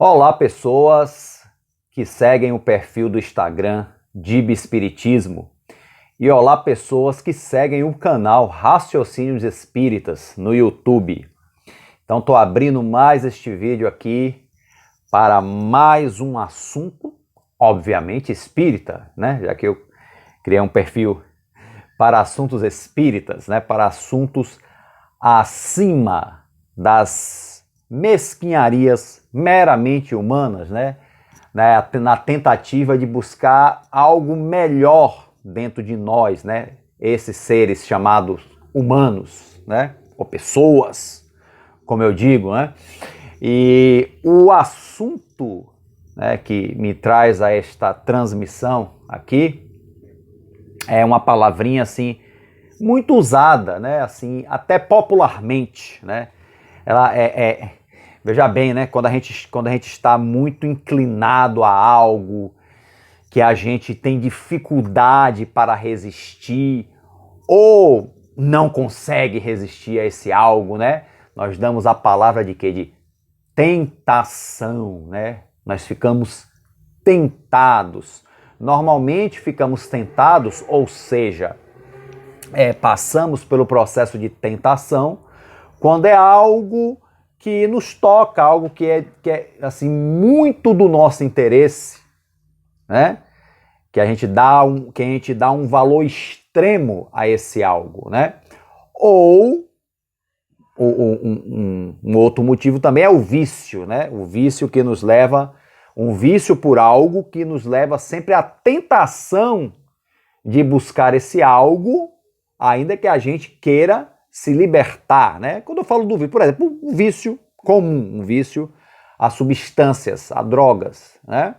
Olá, pessoas que seguem o perfil do Instagram Dibe Espiritismo. E olá, pessoas que seguem o canal Raciocínios Espíritas no YouTube. Então, estou abrindo mais este vídeo aqui para mais um assunto, obviamente espírita, né? Já que eu criei um perfil para assuntos espíritas, né? Para assuntos acima das mesquinharias meramente humanas, né? Na tentativa de buscar algo melhor dentro de nós, né? Esses seres chamados humanos, né? Ou pessoas, como eu digo, né? E o assunto, né, que me traz a esta transmissão aqui é uma palavrinha assim muito usada, né? Assim, até popularmente, né? Ela veja bem, né? Quando a gente está muito inclinado a algo que a gente tem dificuldade para resistir ou não consegue resistir a esse algo, né? Nós damos a palavra de quê? De tentação, né? Nós ficamos tentados. Normalmente ficamos tentados, ou seja, passamos pelo processo de tentação quando é algo que nos toca, algo que é assim, muito do nosso interesse, né? Que a gente dá um valor extremo a esse algo, né? Ou um outro motivo também é o vício, né? O vício que nos leva, um vício por algo que nos leva sempre à tentação de buscar esse algo, ainda que a gente queira se libertar, né? Quando eu falo do vício, por exemplo, um vício comum, um vício a substâncias, a drogas, né?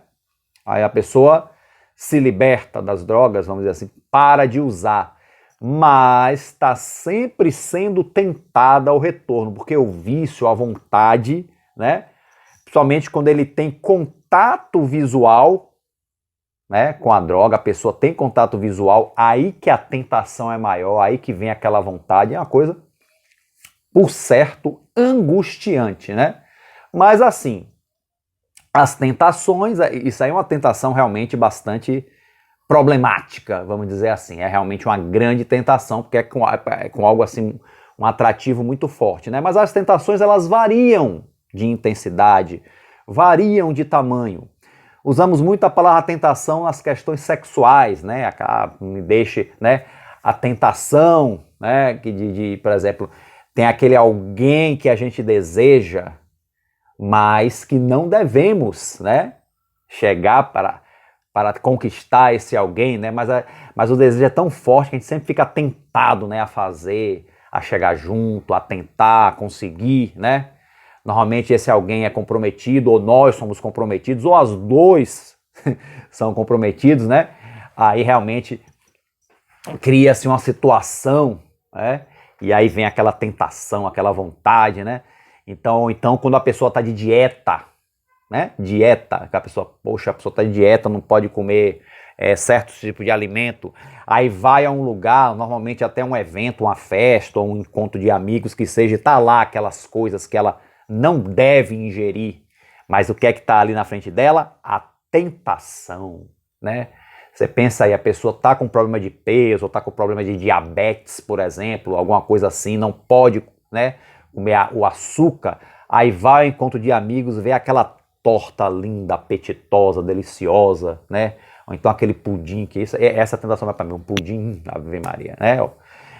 Aí a pessoa se liberta das drogas, vamos dizer assim, para de usar, mas está sempre sendo tentada ao retorno, porque o vício, a vontade, né? Principalmente quando ele tem contato visual, né, com a droga, a pessoa tem contato visual, aí que a tentação é maior, aí que vem aquela vontade, é uma coisa, por certo, angustiante, né? Mas assim, as tentações, isso aí é uma tentação realmente bastante problemática, vamos dizer assim, é realmente uma grande tentação, porque é com algo assim, um atrativo muito forte, né? Mas as tentações, elas variam de intensidade, variam de tamanho. Usamos muito a palavra tentação nas questões sexuais, né? Me deixe, né? A tentação, né? Por exemplo, tem aquele alguém que a gente deseja, mas que não devemos, né? Chegar para conquistar esse alguém, né? Mas o desejo é tão forte que a gente sempre fica tentado, né? A fazer, a chegar junto, a tentar, a conseguir, né? Normalmente esse alguém é comprometido, ou nós somos comprometidos, ou as dois são comprometidos, né? Aí realmente cria-se uma situação, né? E aí vem aquela tentação, aquela vontade, né? Então quando a pessoa está de dieta, né? Dieta, a pessoa está de dieta, não pode comer certo tipo de alimento, aí vai a um lugar, normalmente até um evento, uma festa, ou um encontro de amigos que seja, tá lá aquelas coisas que ela não deve ingerir, mas o que é que está ali na frente dela? A tentação, né? Você pensa aí, a pessoa está com problema de peso, ou está com problema de diabetes, por exemplo, alguma coisa assim, não pode, né, comer o açúcar, aí vai ao encontro de amigos, vê aquela torta linda, apetitosa, deliciosa, né? Ou então aquele pudim, que essa tentação vai para mim, um pudim, Ave Maria, né?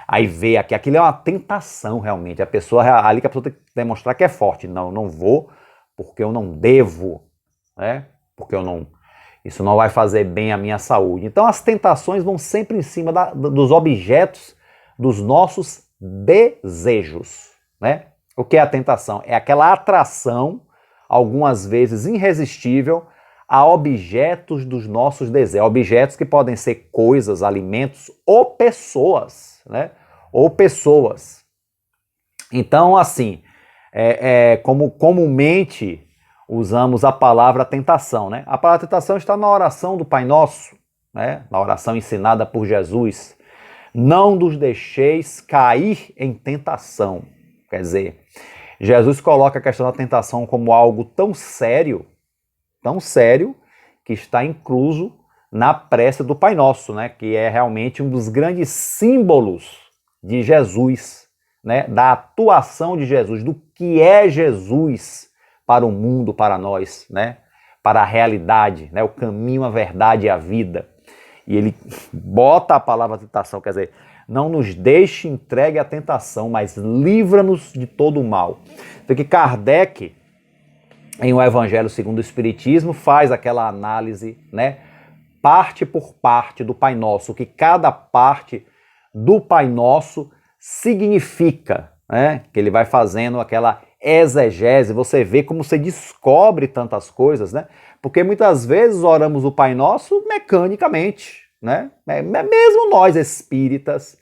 Aí vê aqui, aquilo é uma tentação realmente, a pessoa, ali que a pessoa tem que demonstrar que é forte, não vou, porque eu não devo, né? Porque isso não vai fazer bem à minha saúde. Então as tentações vão sempre em cima dos objetos dos nossos desejos, né? O que é a tentação? É aquela atração, algumas vezes irresistível, a objetos dos nossos desejos. Objetos que podem ser coisas, alimentos ou pessoas, né? Ou pessoas. Então, assim, como comumente usamos a palavra tentação, né? A palavra tentação está na oração do Pai Nosso, né? Na oração ensinada por Jesus. Não nos deixeis cair em tentação. Quer dizer, Jesus coloca a questão da tentação como algo tão sério, tão sério que está incluso na prece do Pai Nosso, né? Que é realmente um dos grandes símbolos de Jesus, né? Da atuação de Jesus, do que é Jesus para o mundo, para nós, né? Para a realidade, né? O caminho, a verdade e a vida. E ele bota a palavra tentação, quer dizer, não nos deixe entregue à tentação, mas livra-nos de todo o mal. Então que Kardec, em O Evangelho segundo o Espiritismo, faz aquela análise, né, parte por parte do Pai Nosso, o que cada parte do Pai Nosso significa, né? Que ele vai fazendo aquela exegese, você vê como você descobre tantas coisas, né? Porque muitas vezes oramos o Pai Nosso mecanicamente, né? Mesmo nós espíritas,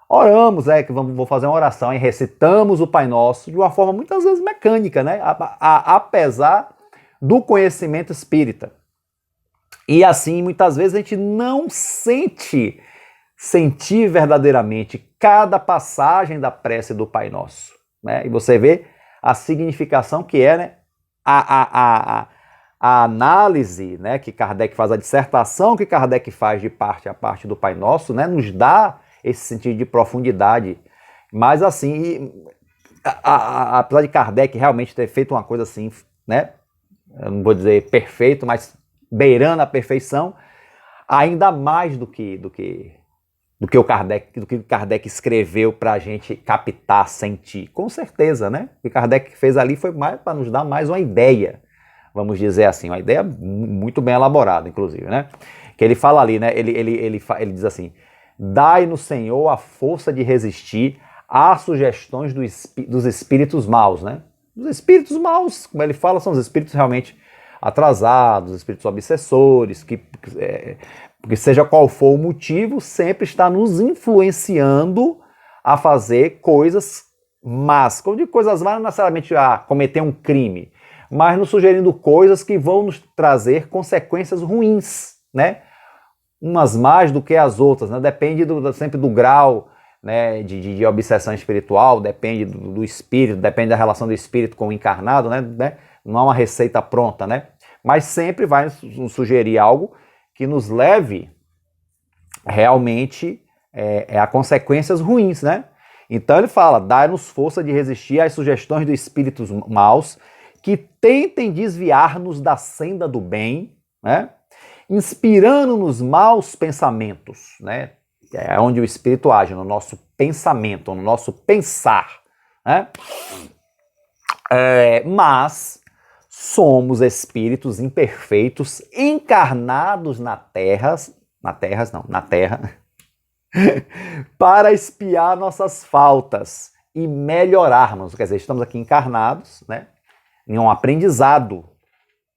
oramos, que vou fazer uma oração e recitamos o Pai Nosso de uma forma muitas vezes mecânica, né? Apesar do conhecimento espírita. E assim, muitas vezes a gente não sentir verdadeiramente cada passagem da prece do Pai Nosso, né? E você vê a significação que é, né? A análise, né, que Kardec faz, a dissertação que Kardec faz de parte a parte do Pai Nosso, né, nos dá esse sentido de profundidade. Mas assim, apesar de Kardec realmente ter feito uma coisa assim, né, eu não vou dizer perfeito, mas beirando a perfeição, ainda mais do que o Kardec escreveu para a gente captar, sentir. Com certeza, né? O que Kardec fez ali foi mais para nos dar mais uma ideia, vamos dizer assim, uma ideia muito bem elaborada, inclusive, né? Que ele fala ali, né? Ele diz assim: dai-nos, Senhor, a força de resistir às sugestões dos espíritos maus, né? Os espíritos maus, como ele fala, são os espíritos realmente atrasados, os espíritos obsessores, porque seja qual for o motivo, sempre está nos influenciando a fazer coisas más. Quando digo coisas más, não necessariamente a cometer um crime, mas nos sugerindo coisas que vão nos trazer consequências ruins, né? Umas mais do que as outras, né? Depende sempre do grau, né, de obsessão espiritual, depende do espírito, depende da relação do espírito com o encarnado, né? Não há uma receita pronta, né? Mas sempre vai nos sugerir algo que nos leve realmente a consequências ruins, né? Então ele fala: dai-nos força de resistir às sugestões dos espíritos maus que tentem desviar-nos da senda do bem, né? Inspirando-nos maus pensamentos, né? É onde o espírito age, no nosso pensamento, no nosso pensar, né? Mas somos espíritos imperfeitos encarnados na terra, para espiar nossas faltas e melhorarmos. Quer dizer, estamos aqui encarnados, né, em um aprendizado,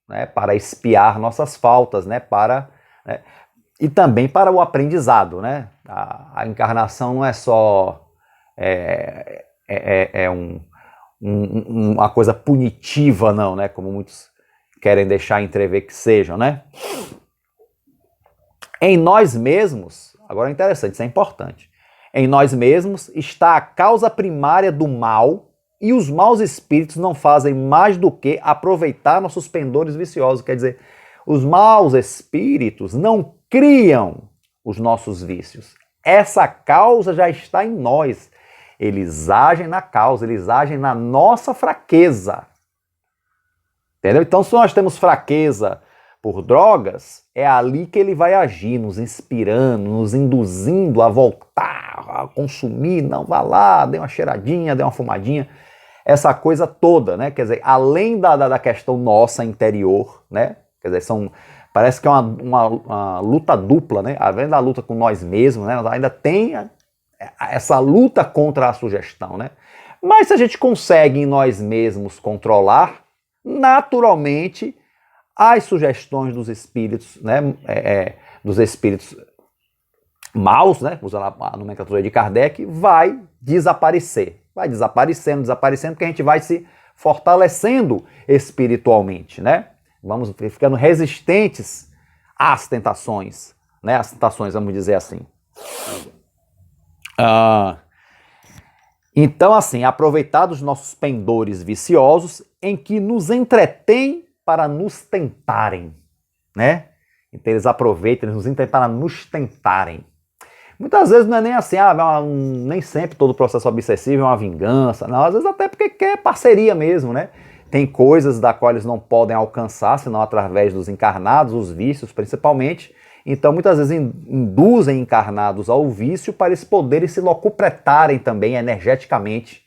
né, para espiar nossas faltas, né, e também para o aprendizado, né? A encarnação não é só uma coisa punitiva, não, né? Como muitos querem deixar entrever que sejam, né? Em nós mesmos, agora é interessante, isso é importante, em nós mesmos está a causa primária do mal, e os maus espíritos não fazem mais do que aproveitar nossos pendores viciosos. Quer dizer, os maus espíritos não criam os nossos vícios. Essa causa já está em nós. Eles agem na causa, eles agem na nossa fraqueza. Entendeu? Então, se nós temos fraqueza por drogas, é ali que ele vai agir, nos inspirando, nos induzindo a voltar, a consumir. Não, vá lá, dê uma cheiradinha, dê uma fumadinha. Essa coisa toda, né? Quer dizer, além da questão nossa interior, né? Quer dizer, parece que é uma luta dupla, né? Além da luta com nós mesmos, né? Ainda tem essa luta contra a sugestão, né? Mas se a gente consegue em nós mesmos controlar, naturalmente as sugestões dos espíritos, né? Dos espíritos maus, né? Usando a nomenclatura de Kardec, vai desaparecer. Vai desaparecendo, porque a gente vai se fortalecendo espiritualmente, né? Vamos ficando resistentes às tentações, né? As tentações, vamos dizer assim. Então, assim, aproveitar dos nossos pendores viciosos em que nos entretém para nos tentarem, né? Então eles aproveitam, eles nos intentam para nos tentarem. Muitas vezes não é nem assim, nem sempre todo processo obsessivo é uma vingança, não, às vezes até porque quer parceria mesmo, né? Tem coisas da qual eles não podem alcançar, senão através dos encarnados, os vícios principalmente. Então muitas vezes induzem encarnados ao vício para eles poderem se locupletarem também energeticamente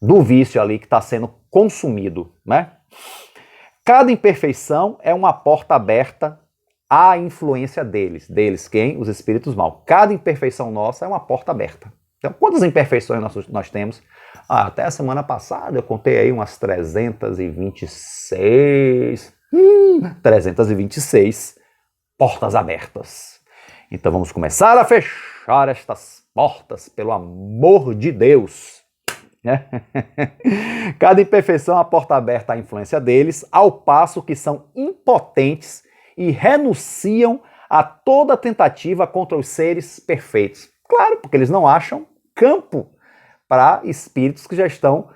do vício ali que está sendo consumido, né? Cada imperfeição é uma porta aberta à influência deles. Deles quem? Os espíritos maus. Cada imperfeição nossa é uma porta aberta. Então, quantas imperfeições nós temos? Até a semana passada eu contei aí umas 326. 326 portas abertas. Então vamos começar a fechar estas portas, pelo amor de Deus. Cada imperfeição é uma porta aberta à influência deles, ao passo que são impotentes e renunciam a toda tentativa contra os seres perfeitos. Claro, porque eles não acham campo para espíritos que já estão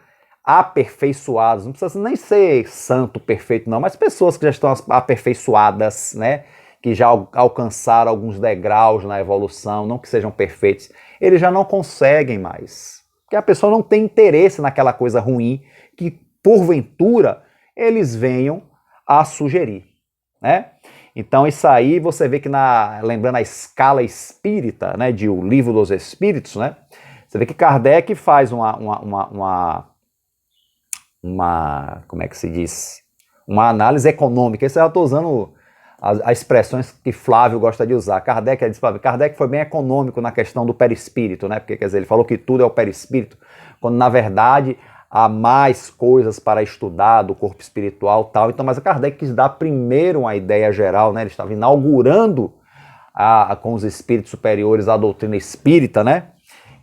aperfeiçoados. Não precisa nem ser santo perfeito, não, mas pessoas que já estão aperfeiçoadas, né? Que já alcançaram alguns degraus na evolução, não que sejam perfeitos, eles já não conseguem mais. Porque a pessoa não tem interesse naquela coisa ruim que, porventura, eles venham a sugerir, né? Então isso aí você vê que, lembrando a escala espírita, né, de O Livro dos Espíritos, né, você vê que Kardec faz como é que se diz? Uma análise econômica. Isso eu estou usando as expressões que Flávio gosta de usar. Kardec foi bem econômico na questão do perispírito, né? Porque, quer dizer, ele falou que tudo é o perispírito, quando na verdade há mais coisas para estudar do corpo espiritual e tal. Então, mas a Kardec quis dar primeiro uma ideia geral, né? Ele estava inaugurando com os espíritos superiores a doutrina espírita, né?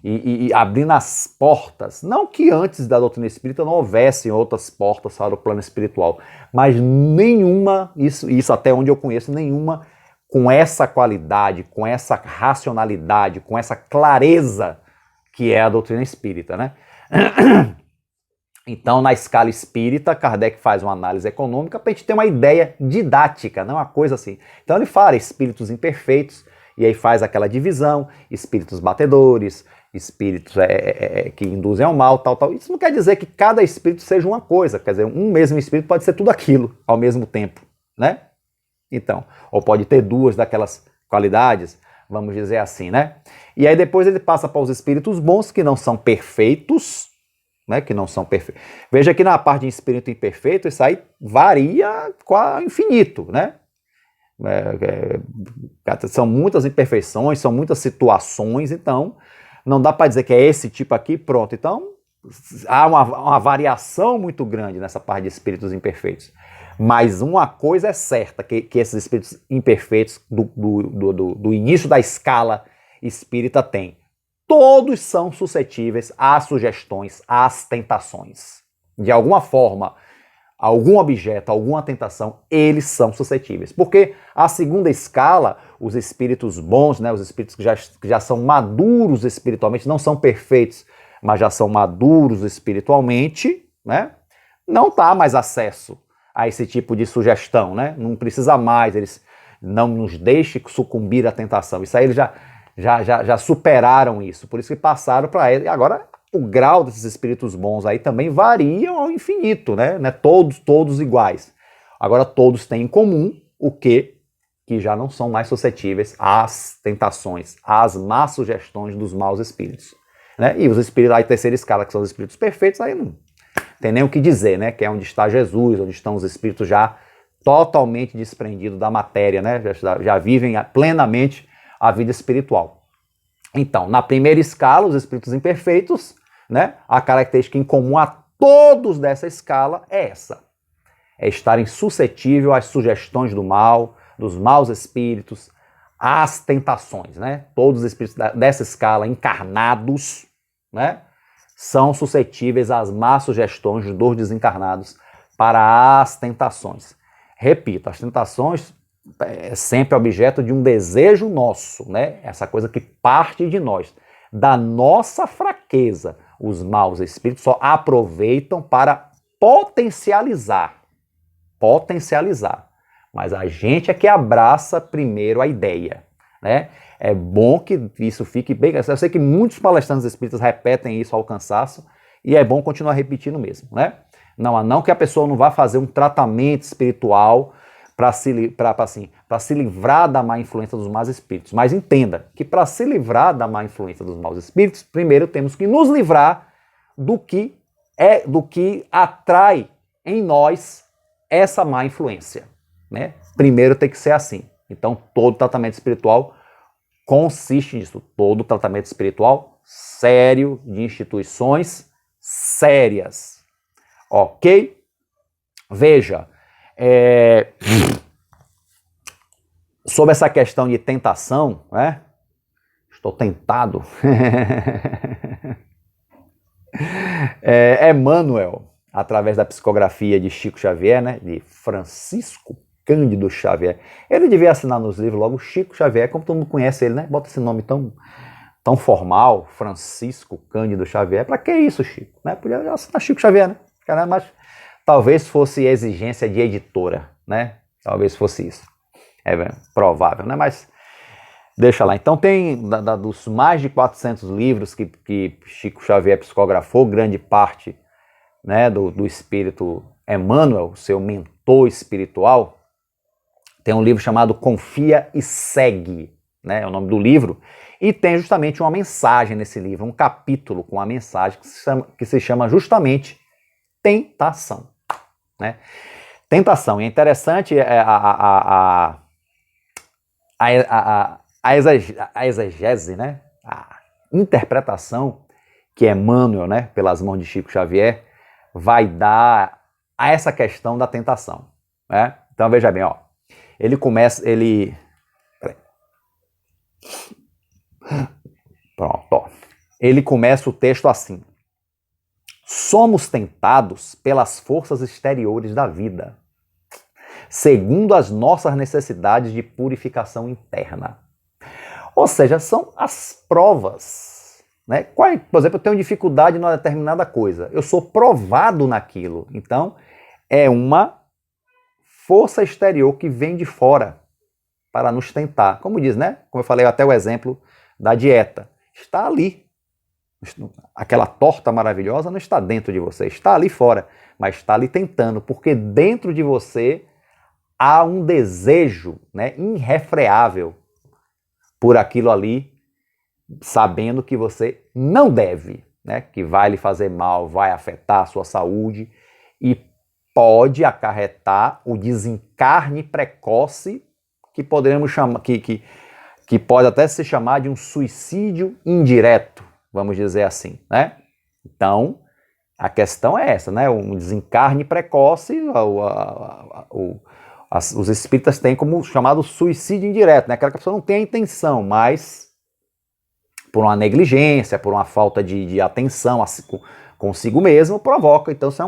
E abrindo as portas. Não que antes da doutrina espírita não houvessem outras portas para o plano espiritual, mas nenhuma, isso até onde eu conheço, nenhuma com essa qualidade, com essa racionalidade, com essa clareza que é a doutrina espírita, né? Então, na escala espírita, Kardec faz uma análise econômica para a gente ter uma ideia didática, não uma coisa assim. Então ele fala espíritos imperfeitos, e aí faz aquela divisão, espíritos batedores, espíritos que induzem ao mal, tal. Isso não quer dizer que cada espírito seja uma coisa, quer dizer, um mesmo espírito pode ser tudo aquilo ao mesmo tempo, né? Então, ou pode ter duas daquelas qualidades, vamos dizer assim, né? E aí depois ele passa para os espíritos bons, que não são perfeitos, né? Que não são perfeitos. Veja que na parte de espírito imperfeito, isso aí varia com infinito, né? São muitas imperfeições, são muitas situações, então não dá para dizer que é esse tipo aqui, pronto. Então há uma variação muito grande nessa parte de espíritos imperfeitos. Mas uma coisa é certa, que esses espíritos imperfeitos do início da escala espírita têm. Todos são suscetíveis às sugestões, às tentações. De alguma forma, algum objeto, alguma tentação, eles são suscetíveis. Porque a segunda escala, os espíritos bons, né, os espíritos que já são maduros espiritualmente, não são perfeitos, mas já são maduros espiritualmente, né, não dá mais acesso a esse tipo de sugestão, né? Não precisa mais, eles não nos deixem sucumbir à tentação. Isso aí eles já superaram isso, por isso que passaram para ele. E agora o grau desses espíritos bons aí também variam ao infinito, né? Não é todos iguais. Agora todos têm em comum o que já não são mais suscetíveis às tentações, às más sugestões dos maus espíritos, né? E os espíritos, aí terceira escala, que são os espíritos perfeitos, aí não tem nem o que dizer, né? Que é onde está Jesus, onde estão os espíritos já totalmente desprendidos da matéria, né? Já vivem plenamente a vida espiritual. Então, na primeira escala, os espíritos imperfeitos, né? A característica em comum a todos dessa escala é essa: é estarem suscetíveis às sugestões do mal, dos maus espíritos, às tentações, né? Todos os espíritos dessa escala encarnados, né, são suscetíveis às más sugestões dos desencarnados para as tentações. Repito, as tentações é sempre objeto de um desejo nosso, né? Essa coisa que parte de nós, da nossa fraqueza. Os maus espíritos só aproveitam para potencializar potencializar. Mas a gente é que abraça primeiro a ideia, né? É bom que isso fique bem... Eu sei que muitos palestrantes espíritas repetem isso ao cansaço, e é bom continuar repetindo mesmo, né? Não que a pessoa não vá fazer um tratamento espiritual para se livrar da má influência dos maus espíritos. Mas entenda que para se livrar da má influência dos maus espíritos, primeiro temos que nos livrar do que atrai em nós essa má influência, né? Primeiro tem que ser assim. Então todo tratamento espiritual consiste nisso. Todo tratamento espiritual sério, de instituições sérias. Ok? Veja, sobre essa questão de tentação, né? Estou tentado. Emmanuel, através da psicografia de Chico Xavier, né? De Francisco Cândido Xavier. Ele devia assinar nos livros logo Chico Xavier, como todo mundo conhece ele, né? Bota esse nome tão formal, Francisco Cândido Xavier. Pra que isso, Chico? Né? Podia assinar Chico Xavier, né? Caramba, mas talvez fosse exigência de editora, né? Talvez fosse isso. É provável, né? Mas deixa lá. Então tem, dos mais de 400 livros que Chico Xavier psicografou, grande parte, né, do espírito Emmanuel, seu mentor espiritual, tem um livro chamado Confia e Segue, né? É o nome do livro. E tem justamente uma mensagem nesse livro, um capítulo com uma mensagem que se chama justamente Tentação, né? Tentação. E é interessante a exegese, né? A interpretação que Emmanuel, né, pelas mãos de Chico Xavier, vai dar a essa questão da tentação, né? Então veja bem, ó. Pronto, ó. Ele começa o texto assim: somos tentados pelas forças exteriores da vida, segundo as nossas necessidades de purificação interna. Ou seja, são as provas, né? Por exemplo, eu tenho dificuldade numa determinada coisa, eu sou provado naquilo. Então, é uma força exterior que vem de fora para nos tentar. Como diz, né? Como eu falei até o exemplo da dieta. Está ali. Aquela torta maravilhosa não está dentro de você, está ali fora, mas está ali tentando, porque dentro de você há um desejo, né, irrefreável por aquilo ali, sabendo que você não deve, né, que vai lhe fazer mal, vai afetar a sua saúde e pode acarretar o desencarne precoce, que poderíamos chamar, que pode até se chamar de um suicídio indireto, vamos dizer assim, né? Então, a questão é essa, né? Um desencarne precoce, os espíritas têm como chamado suicídio indireto, né? Aquela que a pessoa não tem a intenção, mas por uma negligência, por uma falta de atenção consigo mesmo, provoca. Então, isso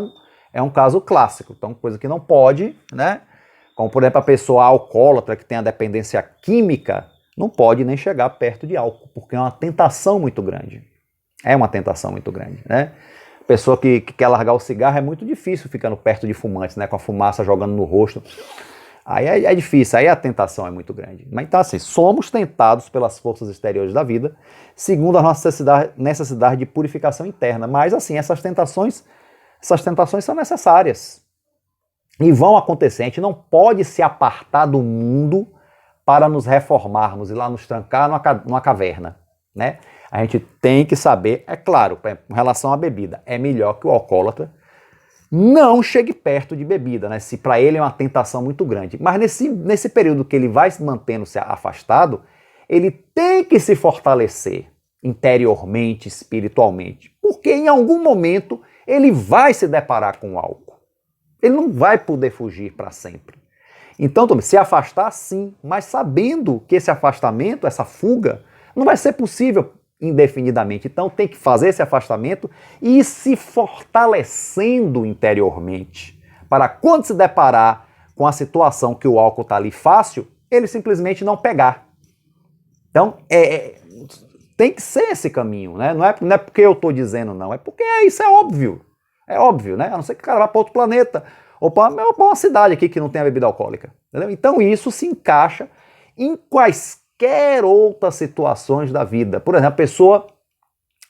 é um caso clássico. Então, coisa que não pode, né? Como, por exemplo, a pessoa alcoólatra que tem a dependência química, não pode nem chegar perto de álcool, porque é uma tentação muito grande. É uma tentação muito grande, né? Pessoa que quer largar o cigarro, é muito difícil ficando perto de fumantes, né? Com a fumaça jogando no rosto. Aí é difícil, aí a tentação é muito grande. Mas então assim, somos tentados pelas forças exteriores da vida, segundo a nossa necessidade de purificação interna. Mas assim, essas tentações são necessárias. E vão acontecer. A gente não pode se apartar do mundo para nos reformarmos e lá nos trancar numa caverna, né? A gente tem que saber, é claro, com relação à bebida, é melhor que o alcoólatra não chegue perto de bebida, né? Se para ele é uma tentação muito grande. Mas nesse período que ele vai se mantendo-se afastado, ele tem que se fortalecer interiormente, espiritualmente. Porque em algum momento ele vai se deparar com o álcool. Ele não vai poder fugir para sempre. Então, se afastar sim, mas sabendo que esse afastamento, essa fuga, não vai ser possível indefinidamente. Então tem que fazer esse afastamento e ir se fortalecendo interiormente, para quando se deparar com a situação que o álcool está ali fácil, ele simplesmente não pegar. Então tem que ser esse caminho, né? Não é porque eu estou dizendo não, é porque isso é óbvio. É óbvio, né? A não ser que o cara vá para outro planeta, ou para uma cidade aqui que não tem a bebida alcoólica. Entendeu? Então isso se encaixa em quaisquer outras situações da vida. Por exemplo, a pessoa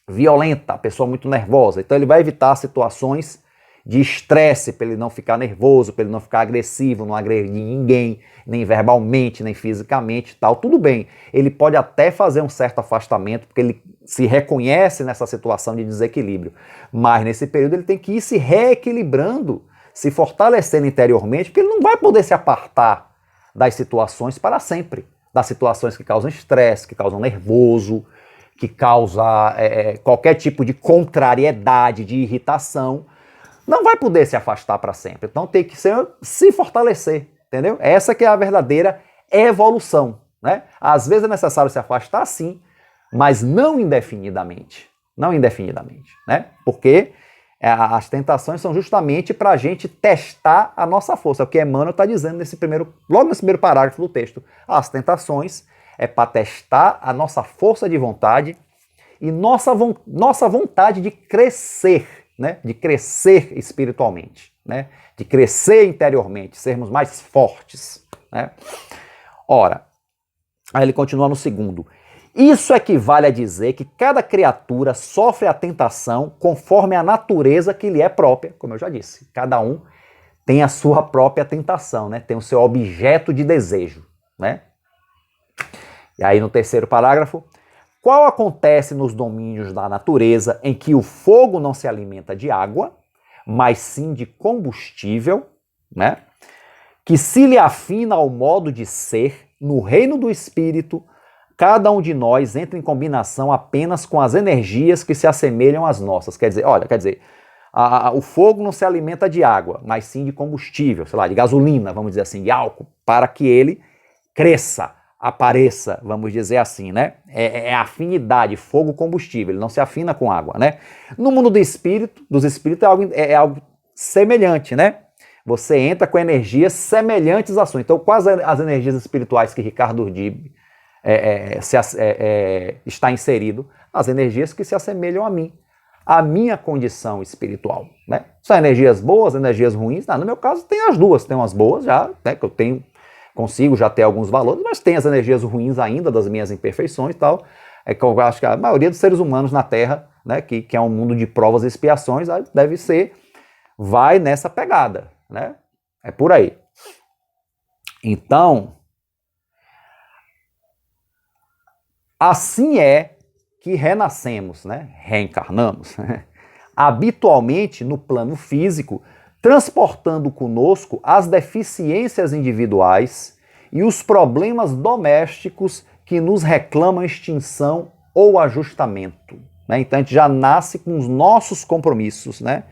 violenta, a pessoa muito nervosa. Então ele vai evitar situações de estresse para ele não ficar nervoso, para ele não ficar agressivo, não agredir ninguém, nem verbalmente, nem fisicamente, tal. Tudo bem. Ele pode até fazer um certo afastamento, porque ele se reconhece nessa situação de desequilíbrio. Mas nesse período ele tem que ir se reequilibrando, se fortalecendo interiormente, porque ele não vai poder se apartar das situações para sempre. Das situações que causam estresse, que causam nervoso, que causa qualquer tipo de contrariedade, de irritação, não vai poder se afastar para sempre. Então tem que se fortalecer, entendeu? Essa que é a verdadeira evolução, né? Às vezes é necessário se afastar, sim, mas não indefinidamente. Não indefinidamente, né? Porque as tentações são justamente para a gente testar a nossa força. É o que Emmanuel está dizendo logo nesse primeiro parágrafo do texto. As tentações é para testar a nossa força de vontade e nossa vontade de crescer, né? De crescer espiritualmente, né? De crescer interiormente, sermos mais fortes, né? Ora, aí ele continua no segundo. Isso equivale a dizer que cada criatura sofre a tentação conforme a natureza que lhe é própria, como eu já disse. Cada um tem a sua própria tentação, né? Tem o seu objeto de desejo, né? E aí no terceiro parágrafo, qual acontece nos domínios da natureza em que o fogo não se alimenta de água, mas sim de combustível, né? Que se lhe afina ao modo de ser, no reino do espírito, cada um de nós entra em combinação apenas com as energias que se assemelham às nossas. Quer dizer, o fogo não se alimenta de água, mas sim de combustível, sei lá, de gasolina, vamos dizer assim, de álcool, para que ele cresça, apareça, vamos dizer assim, né? É afinidade, fogo-combustível, ele não se afina com água, né? No mundo dos espíritos é algo semelhante, né? Você entra com energias semelhantes à sua. Então, quais as energias espirituais que Ricardo Urdib está inserido? As energias que se assemelham a mim, a minha condição espiritual, né? São energias boas, energias ruins? Não, no meu caso tem as duas, tem umas boas já, né, que eu consigo já ter alguns valores, mas tem as energias ruins ainda das minhas imperfeições e tal. É que eu acho que a maioria dos seres humanos na Terra, né, que é um mundo de provas e expiações, vai nessa pegada, né? É por aí. Então, assim é que renascemos, né? Reencarnamos, habitualmente no plano físico, transportando conosco as deficiências individuais e os problemas domésticos que nos reclamam extinção ou ajustamento, né? Então a gente já nasce com os nossos compromissos, né?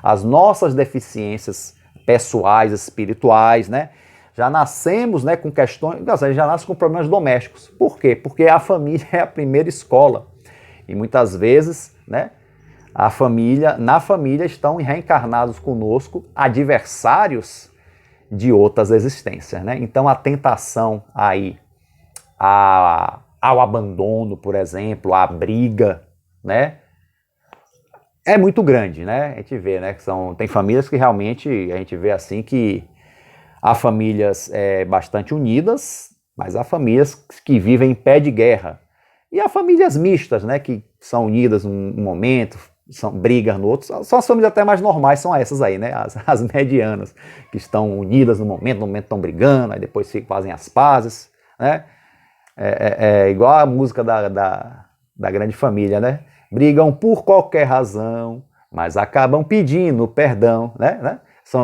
As nossas deficiências pessoais, espirituais, né? Já nascemos, né, com questões, a gente já nasce com problemas domésticos. Por quê? Porque a família é a primeira escola. E muitas vezes, né, na família estão reencarnados conosco adversários de outras existências, né? Então a tentação aí ao abandono, por exemplo, à briga, né, é muito grande, né? A gente vê, né, que tem famílias que realmente a gente vê assim que há famílias bastante unidas, mas há famílias que vivem em pé de guerra. E há famílias mistas, né, que são unidas num momento, brigam no outro. São as famílias até mais normais, são essas aí, né, as medianas, que estão unidas no momento estão brigando, aí depois fazem as pazes, né. É igual a música da Grande Família, né. Brigam por qualquer razão, mas acabam pedindo perdão, né?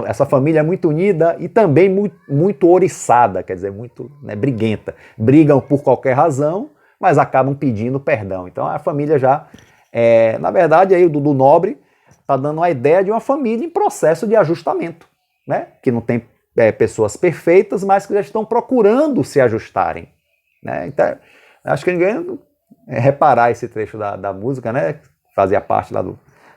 Essa família é muito unida e também muito ouriçada, quer dizer, muito, né, briguenta. Brigam por qualquer razão, mas acabam pedindo perdão. Então a família já, na verdade, aí do Nobre está dando a ideia de uma família em processo de ajustamento, né? Que não tem pessoas perfeitas, mas que já estão procurando se ajustarem, né? Então, acho que ninguém reparar esse trecho da música, né? Fazia parte lá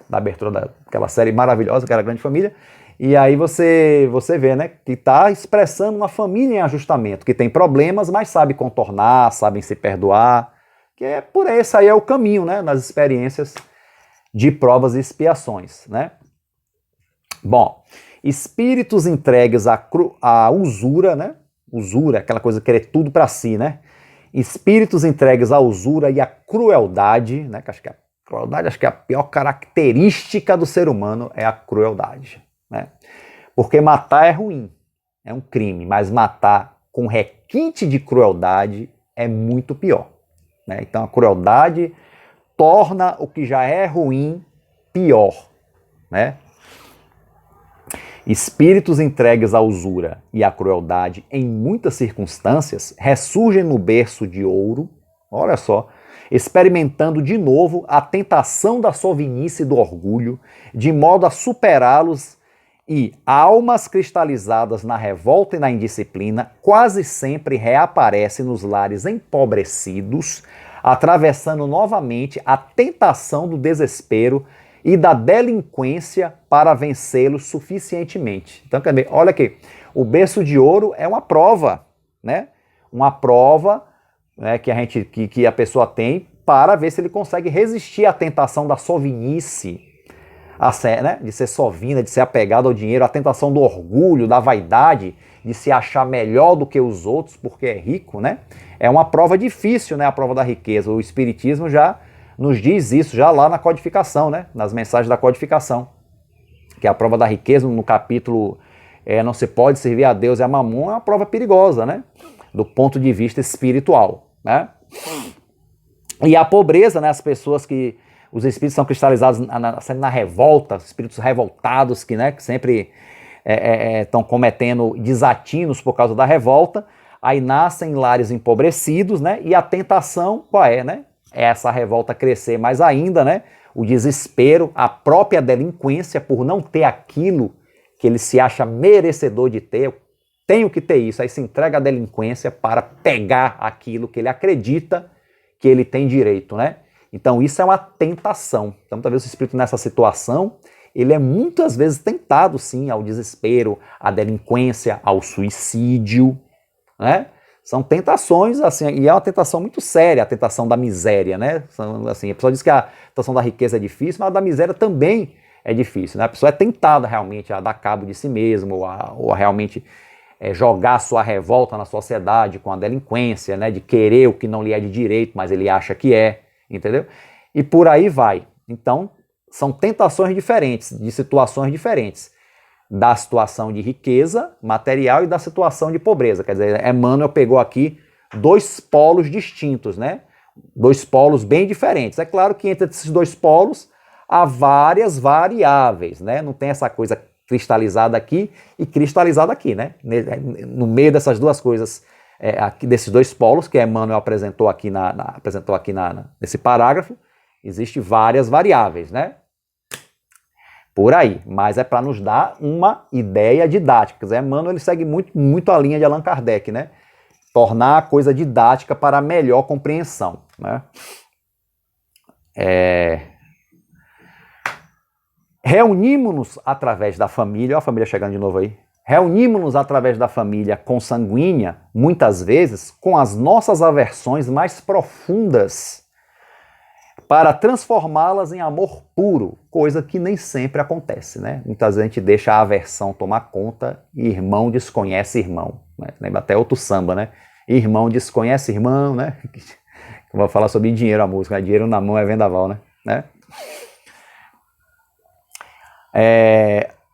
da abertura daquela série maravilhosa que era a Grande Família. E aí você vê, né, que está expressando uma família em ajustamento, que tem problemas, mas sabe contornar, sabem se perdoar, que é por esse aí é o caminho, né, nas experiências de provas e expiações, né. Bom, espíritos entregues à usura, né? Usura, aquela coisa de querer tudo para si, né? Espíritos entregues à usura e à crueldade, né? Que acho que a pior característica do ser humano é a crueldade, né? Porque matar é ruim, é um crime, mas matar com requinte de crueldade é muito pior, né? Então a crueldade torna o que já é ruim pior, né? Espíritos entregues à usura e à crueldade, em muitas circunstâncias, ressurgem no berço de ouro, olha só, experimentando de novo a tentação da sovinice e do orgulho, de modo a superá-los, e almas cristalizadas na revolta e na indisciplina quase sempre reaparecem nos lares empobrecidos, atravessando novamente a tentação do desespero e da delinquência para vencê-los suficientemente. Então, olha aqui, o berço de ouro é uma prova, né? Uma prova, né, que a pessoa tem para ver se ele consegue resistir à tentação da sovinice, né, de ser sovina, de ser apegado ao dinheiro, a tentação do orgulho, da vaidade, de se achar melhor do que os outros porque é rico, né? É uma prova difícil, né, a prova da riqueza. O Espiritismo já nos diz isso, já lá na codificação, né, nas mensagens da codificação, que a prova da riqueza, no capítulo não se pode servir a Deus e a Mamon, é uma prova perigosa, né, do ponto de vista espiritual, né? E a pobreza, né, as pessoas que os espíritos são cristalizados na revolta, espíritos revoltados que, né, que sempre estão cometendo desatinos por causa da revolta, aí nascem em lares empobrecidos, né, e a tentação qual é, né? É essa revolta crescer mais ainda, né? O desespero, a própria delinquência por não ter aquilo que ele se acha merecedor de ter, eu tenho que ter isso, aí se entrega à delinquência para pegar aquilo que ele acredita que ele tem direito, né? Então isso é uma tentação. Então talvez o espírito nessa situação, ele é muitas vezes tentado sim ao desespero, à delinquência, ao suicídio, né? São tentações, assim, e é uma tentação muito séria, a tentação da miséria, né? Assim, a pessoa diz que a tentação da riqueza é difícil, mas a da miséria também é difícil, né? A pessoa é tentada realmente a dar cabo de si mesmo, ou a realmente jogar a sua revolta na sociedade com a delinquência, né? De querer o que não lhe é de direito, mas ele acha que é, entendeu? E por aí vai. Então, são tentações diferentes, de situações diferentes, da situação de riqueza material e da situação de pobreza. Quer dizer, Emmanuel pegou aqui dois polos distintos, né? Dois polos bem diferentes. É claro que entre esses dois polos há várias variáveis, né? Não tem essa coisa cristalizada aqui e cristalizada aqui, né? No meio dessas duas coisas, aqui, desses dois polos que Emmanuel apresentou aqui, nesse parágrafo, existem várias variáveis, né? Por aí, mas é para nos dar uma ideia didática. Quer dizer, Emmanuel ele segue muito a linha de Allan Kardec, né? Tornar a coisa didática para melhor compreensão, né? Reunimos-nos através da família, olha a família chegando de novo aí. Reunimos-nos através da família consanguínea, muitas vezes, com as nossas aversões mais profundas, para transformá-las em amor puro, coisa que nem sempre acontece, né? Muitas vezes a gente deixa a aversão tomar conta e irmão desconhece irmão, né? Lembra até outro samba, né? Irmão desconhece irmão, né? Eu vou falar sobre dinheiro a música, né? Dinheiro na mão é vendaval, né?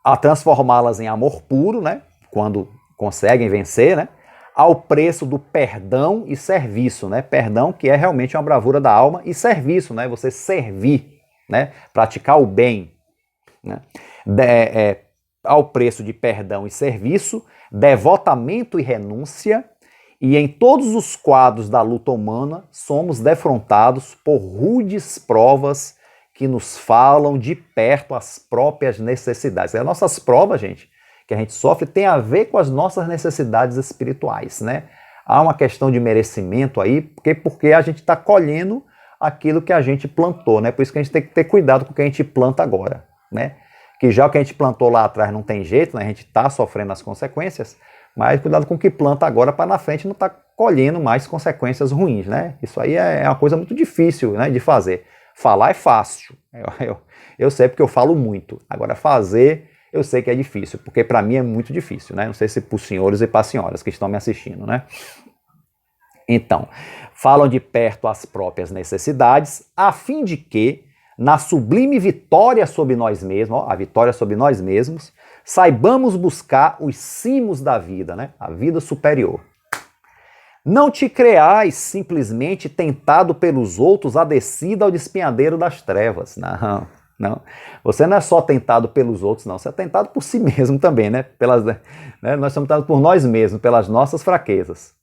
A transformá-las em amor puro, né? Quando conseguem vencer, né? Ao preço do perdão e serviço, né? Perdão que é realmente uma bravura da alma e serviço, né? Você servir, né? Praticar o bem, né? Ao preço de perdão e serviço, devotamento e renúncia, e em todos os quadros da luta humana somos defrontados por rudes provas que nos falam de perto as próprias necessidades. As nossas provas, gente, que a gente sofre tem a ver com as nossas necessidades espirituais, né? Há uma questão de merecimento aí, porque a gente está colhendo aquilo que a gente plantou, né? Por isso que a gente tem que ter cuidado com o que a gente planta agora, né? Que já o que a gente plantou lá atrás não tem jeito, né? A gente está sofrendo as consequências, mas cuidado com o que planta agora para na frente não estar colhendo mais consequências ruins, né? Isso aí é uma coisa muito difícil, né, de fazer. Falar é fácil, eu sei porque eu falo muito. Agora fazer Eu sei que é difícil, porque para mim é muito difícil, né? Não sei se para os senhores e para as senhoras que estão me assistindo, né? Então, falam de perto as próprias necessidades, a fim de que, na sublime vitória sobre nós mesmos, ó, a vitória sobre nós mesmos, saibamos buscar os cimos da vida, né? A vida superior. Não te creais simplesmente tentado pelos outros a descida ao despenhadeiro das trevas. Não, não. Você não é só tentado pelos outros, não. Você é tentado por si mesmo também, né? Nós somos tentados por nós mesmos, pelas nossas fraquezas.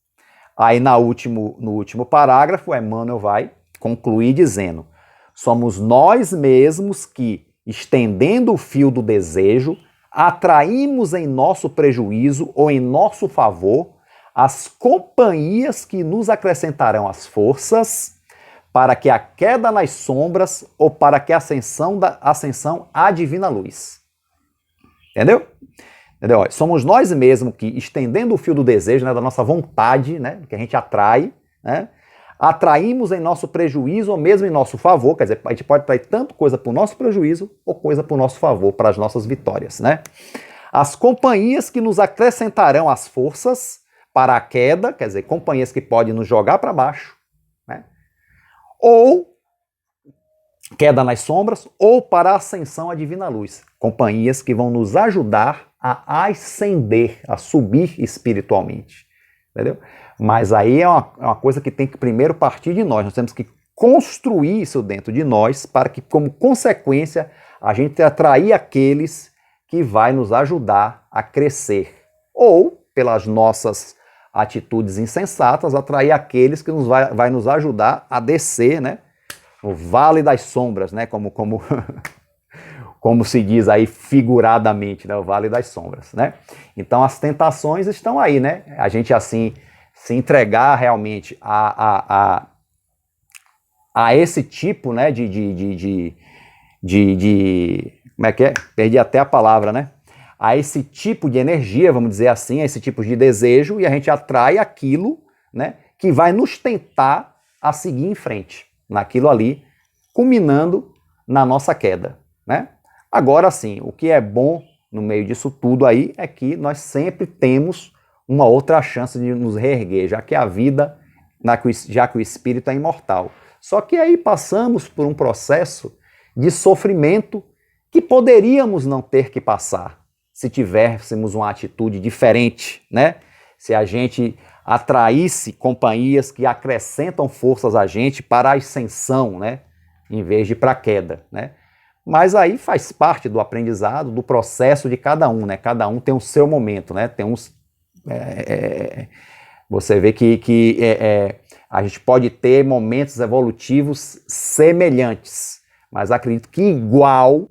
Aí no último parágrafo, Emmanuel vai concluir dizendo: somos nós mesmos que, estendendo o fio do desejo, atraímos em nosso prejuízo ou em nosso favor as companhias que nos acrescentarão as forças para que a queda nas sombras ou para que a ascensão à divina luz. Entendeu? Entendeu? Somos nós mesmos que, estendendo o fio do desejo, né, da nossa vontade, né, que a gente atrai, né, atraímos em nosso prejuízo ou mesmo em nosso favor, quer dizer, a gente pode atrair tanto coisa para o nosso prejuízo ou coisa para o nosso favor, para as nossas vitórias, né? As companhias que nos acrescentarão as forças para a queda, quer dizer, companhias que podem nos jogar para baixo, né? Ou queda nas sombras, ou para a ascensão à divina luz. Companhias que vão nos ajudar a ascender, a subir espiritualmente, entendeu? Mas aí é uma coisa que tem que primeiro partir de nós. Nós temos que construir isso dentro de nós para que, como consequência, a gente atrair aqueles que vai nos ajudar a crescer. Ou, pelas nossas atitudes insensatas, atrair aqueles que vai nos ajudar a descer, né, no vale das sombras, né, como se diz aí figuradamente, né, o vale das sombras, né? Então as tentações estão aí, né? A gente assim se entregar realmente a esse tipo, né, de como é que é? Perdi até a palavra, né? A esse tipo de energia, vamos dizer assim, a esse tipo de desejo, e a gente atrai aquilo, né, que vai nos tentar a seguir em frente, naquilo ali, culminando na nossa queda, né? Agora sim, o que é bom no meio disso tudo aí é que nós sempre temos uma outra chance de nos reerguer, já que a vida, já que o espírito é imortal. Só que aí passamos por um processo de sofrimento que poderíamos não ter que passar se tivéssemos uma atitude diferente, né? Se a gente atraísse companhias que acrescentam forças a gente para a ascensão, né? Em vez de para a queda, né? Mas aí faz parte do aprendizado, do processo de cada um, né? Cada um tem o seu momento, né? Tem uns... você vê que a gente pode ter momentos evolutivos semelhantes, mas acredito que igual,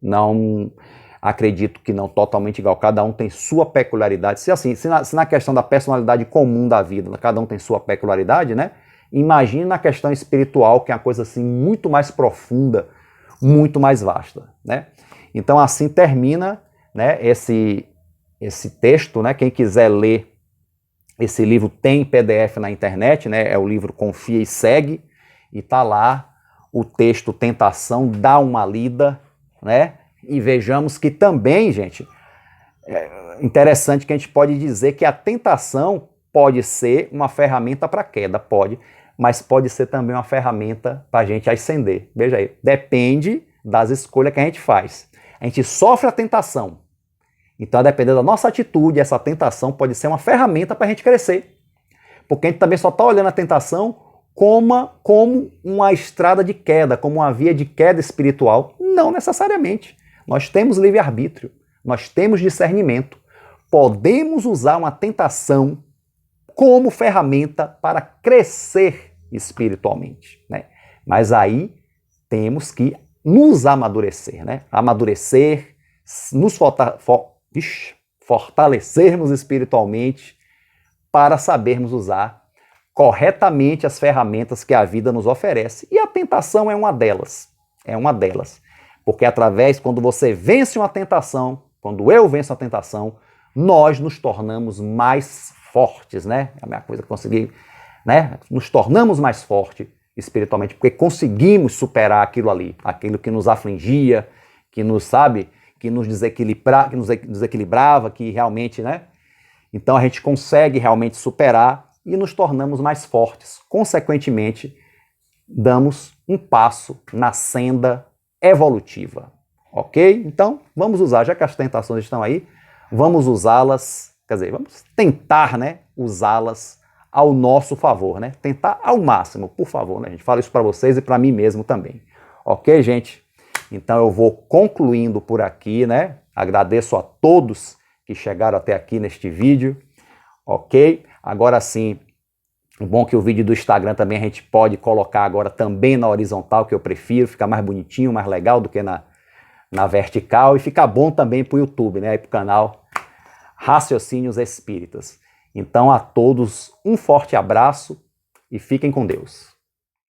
não... Acredito que não totalmente igual, cada um tem sua peculiaridade. Se na questão da personalidade comum da vida, cada um tem sua peculiaridade, né? Imagine na questão espiritual, que é uma coisa assim muito mais profunda, muito mais vasta, né? Então assim termina, né, esse texto, né? Quem quiser ler esse livro tem PDF na internet, né? É o livro Confia e Segue, e tá lá o texto Tentação, dá uma lida, né? E vejamos que também, gente, é interessante que a gente pode dizer que a tentação pode ser uma ferramenta para queda, pode, mas pode ser também uma ferramenta para a gente ascender. Veja aí, depende das escolhas que a gente faz. A gente sofre a tentação, então, dependendo da nossa atitude, essa tentação pode ser uma ferramenta para a gente crescer, porque a gente também só está olhando a tentação como uma estrada de queda, como uma via de queda espiritual. Não necessariamente. Nós temos livre-arbítrio, nós temos discernimento. Podemos usar uma tentação como ferramenta para crescer espiritualmente, né? Mas aí temos que nos amadurecer, né? Amadurecer, nos fortalecermos espiritualmente para sabermos usar corretamente as ferramentas que a vida nos oferece. E a tentação é uma delas. É uma delas. Porque quando você vence uma tentação, quando eu venço a tentação, nós nos tornamos mais fortes, né? É a minha coisa que consegui, né? Nos tornamos mais fortes espiritualmente, porque conseguimos superar aquilo ali, aquilo que nos afligia, que nos, sabe, que nos desequilibrava, que realmente, né? Então a gente consegue realmente superar e nos tornamos mais fortes. Consequentemente, damos um passo na senda evolutiva. Ok? Então, vamos usar, já que as tentações estão aí, vamos usá-las, quer dizer, vamos tentar, né, usá-las ao nosso favor, né? Tentar ao máximo, por favor, né, gente? Falo isso para vocês e para mim mesmo também. Ok, gente? Então eu vou concluindo por aqui, né? Agradeço a todos que chegaram até aqui neste vídeo, ok? Agora sim, bom que o vídeo do Instagram também a gente pode colocar agora também na horizontal, que eu prefiro, fica mais bonitinho, mais legal do que na vertical, e fica bom também para o YouTube, né? Para o canal Raciocínios Espíritas. Então a todos um forte abraço e fiquem com Deus.